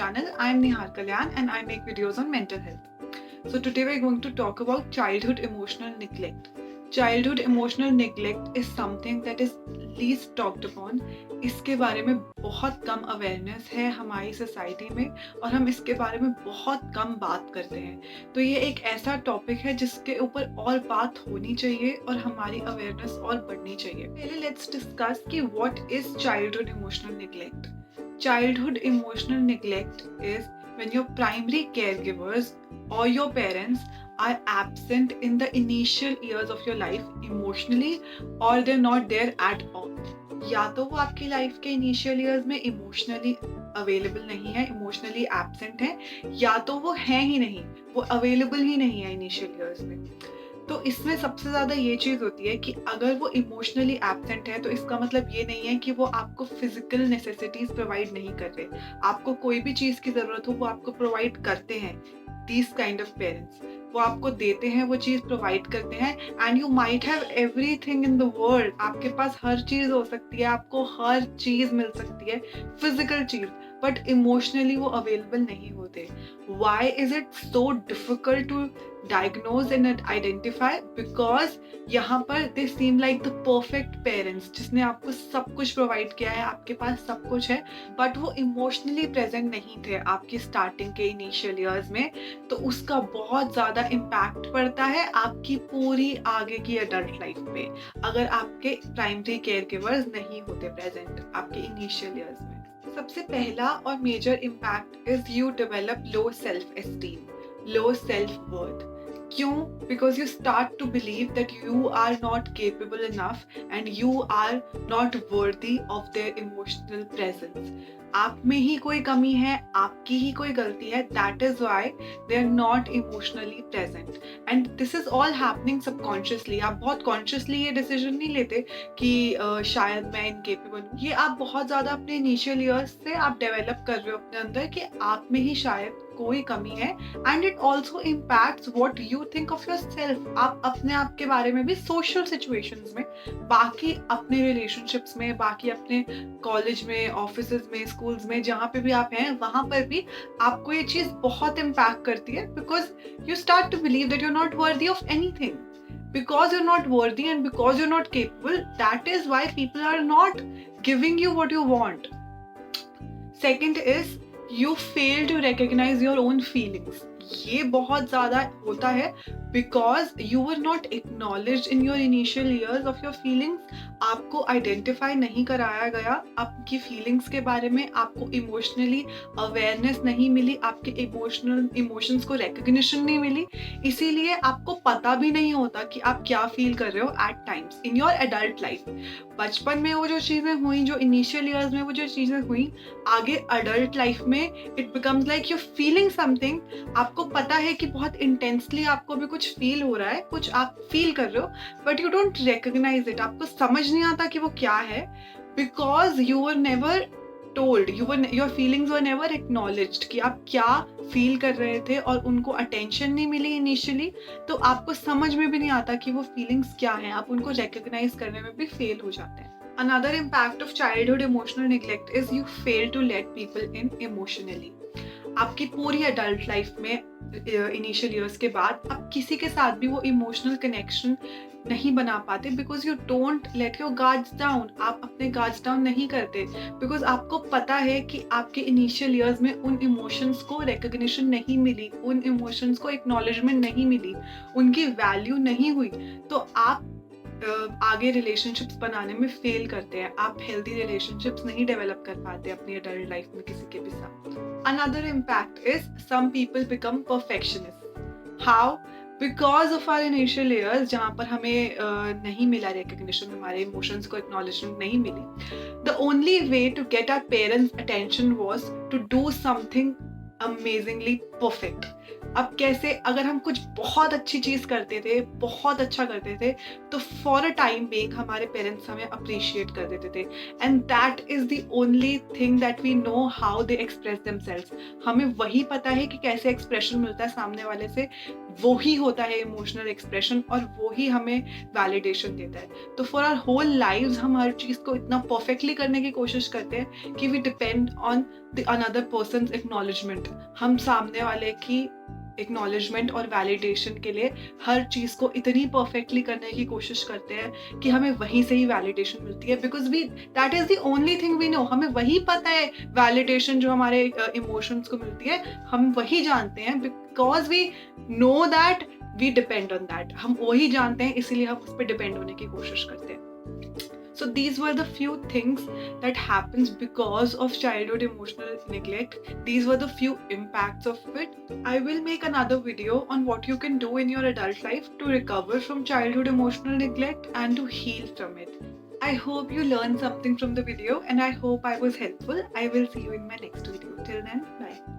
channel. I am Nihar Kalyan and I make videos on mental health. So today we are going to talk about childhood emotional neglect. Childhood emotional neglect is something that is least talked upon. इसके बारे में बहुत कम awareness है हमारी society में और हम इसके बारे में बहुत कम बात करते हैं. तो ये एक ऐसा टॉपिक है जिसके ऊपर और बात होनी चाहिए और हमारी अवेयरनेस और बढ़नी चाहिए. पहले लेट्स डिस्कस कि what is childhood emotional neglect. Childhood emotional neglect is when your primary caregivers or your parents are absent in the initial years of your life emotionally or they're not there at all. या तो वो आपकी life के initial years में emotionally available नहीं है, emotionally absent है, या तो वो है ही नहीं, वो अवेलेबल ही नहीं है इनिशियल ईयर्स में. तो इसमें सबसे ज़्यादा ये चीज़ होती है कि अगर वो इमोशनली एब्सेंट है तो इसका मतलब ये नहीं है कि वो आपको फिजिकल नेसेसिटीज़ प्रोवाइड नहीं कर रहे. आपको कोई भी चीज़ की ज़रूरत हो वो आपको प्रोवाइड करते हैं. दीज काइंड ऑफ पेरेंट्स वो आपको देते हैं, वो चीज़ प्रोवाइड करते हैं. And you might have everything in the world. आपके पास हर चीज़ हो सकती है, आपको हर चीज़ मिल सकती है, फिजिकल चीज़, बट इमोशनली वो अवेलेबल नहीं होते. Why is it so difficult to diagnose and identify? Because यहाँ पर they seem like the perfect parents जिसने आपको सब कुछ प्रोवाइड किया है, आपके पास सब कुछ है, बट वो इमोशनली प्रेजेंट नहीं थे आपकी स्टार्टिंग के इनिशियल ईयर्स में. तो उसका बहुत ज़्यादा इम्पैक्ट पड़ता है आपकी पूरी आगे की अडल्ट लाइफ पे अगर आपके प्राइमरी केयर गिवर्स नहीं होते प्रेजेंट आपके इनिशियल ईयर्स में. सबसे पहला और major impact is you develop low self esteem, low self worth. क्यों? Because you start to believe that you are not capable enough and you are not worthy of their emotional presence. आप में ही कोई कमी है, आपकी ही कोई गलती है. That is why they are not emotionally present. And this is all happening subconsciously. आप बहुत consciously ये decision नहीं लेते कि शायद मैं incapable हूँ. ये आप बहुत ज़्यादा अपने initial years से आप develop कर रहे हो अपने अंदर कि आप में ही शायद कोई कमी है. And it also impacts what you think of your self. आप अपने आप के बारे में भी सोशल सिचुएशंस में, बाकी अपने रिलेशनशिप्स में, बाकी अपने कॉलेज में, ऑफिस में, स्कूल्स में, जहाँ पे भी आप हैं वहाँ पर भी आपको ये चीज़ बहुत इम्पैक्ट करती है. Because you start to believe that you are not worthy of anything. Because you're not worthy and because you're not capable, that is why people are not giving you what you want. Second is you fail to recognize your own feelings. ये बहुत ज़्यादा होता है because you were not acknowledged in your initial years of your feelings. आपको identify नहीं कराया गया आपकी फीलिंग्स के बारे में, आपको इमोशनली अवेयरनेस नहीं मिली, आपके इमोशंस को रिकग्निशन नहीं मिली, इसीलिए आपको पता भी नहीं होता कि आप क्या फील कर रहे हो at times in your adult life. बचपन में वो जो चीज़ें हुई, जो इनिशियल ईयर्स में वो जो चीज़ें हुई, आगे अडल्ट लाइफ में it becomes like you feeling something. आपको पता है कि बहुत इंटेंसली आपको भी कुछ फील हो रहा है, कुछ आप फील कर रहे हो, but you don't recognise it. आपको समझ नहीं आता कि वो क्या है because you were never told, your feelings were never acknowledged कि आप क्या फील कर रहे थे और उनको अटेंशन नहीं मिली इनिशियली. तो आपको समझ में भी नहीं आता कि वो फीलिंग्स क्या हैं, आप उनको रिकग्नाइज करने में भी फेल हो जाते हैं. Another impact of childhood emotional neglect is you fail to let people in emotionally. आपकी पूरी अडल्ट लाइफ में इनिशियल ईयर्स के बाद आप किसी के साथ भी वो इमोशनल कनेक्शन नहीं बना पाते because you don't let your guards down. आप अपने गार्ड्स डाउन नहीं करते बिकॉज आपको पता है कि आपके इनिशियल ईयर्स में उन इमोशंस को रिकग्निशन नहीं मिली, उन इमोशंस को एक्नॉलेजमेंट नहीं मिली, उनकी वैल्यू नहीं हुई. तो आप आगे रिलेशनशिप्स बनाने में फेल करते हैं. आप हेल्दी रिलेशनशिप्स नहीं डेवलप कर पाते अपनी अडल्ट लाइफ में किसी के भी साथ. Another impact is some people become perfectionists. How? Because of our initial years जहाँ पर हमें नहीं मिला recognition, हमारे emotions को acknowledgement नहीं मिली. The only way to get our parents' attention was to do something amazingly perfect. अब कैसे? अगर हम कुछ बहुत अच्छी चीज़ करते थे, बहुत अच्छा करते थे, तो फॉर अ टाइम बेक हमारे पेरेंट्स हमें अप्रिशिएट कर देते थे. And that is the only thing that we know how they express themselves. हमें वही पता है कि कैसे एक्सप्रेशन मिलता है सामने वाले से, वो ही होता है इमोशनल एक्सप्रेशन और वो ही हमें वैलिडेशन देता है. तो फॉर आवर होल लाइव्स हम हर चीज़ को इतना परफेक्टली करने की कोशिश करते हैं कि we depend on the another person's acknowledgement. हम सामने वाले की एक्नॉलेजमेंट और वैलिडेशन के लिए हर चीज़ को इतनी परफेक्टली करने की कोशिश करते हैं कि हमें वहीं से ही वैलिडेशन मिलती है, because we that is the only thing we know. हमें वही पता है वैलिडेशन जो हमारे इमोशंस को मिलती है, हम वही जानते हैं, because we know that we depend on that. हम वही जानते हैं, इसीलिए हम उस पर डिपेंड होने की कोशिश करते हैं. So these were the few things that happens because of childhood emotional neglect. These were the few impacts of it. I will make another video on what you can do in your adult life to recover from childhood emotional neglect and to heal from it. I hope you learned something from the video and I hope I was helpful. I will see you in my next video. Till then, bye.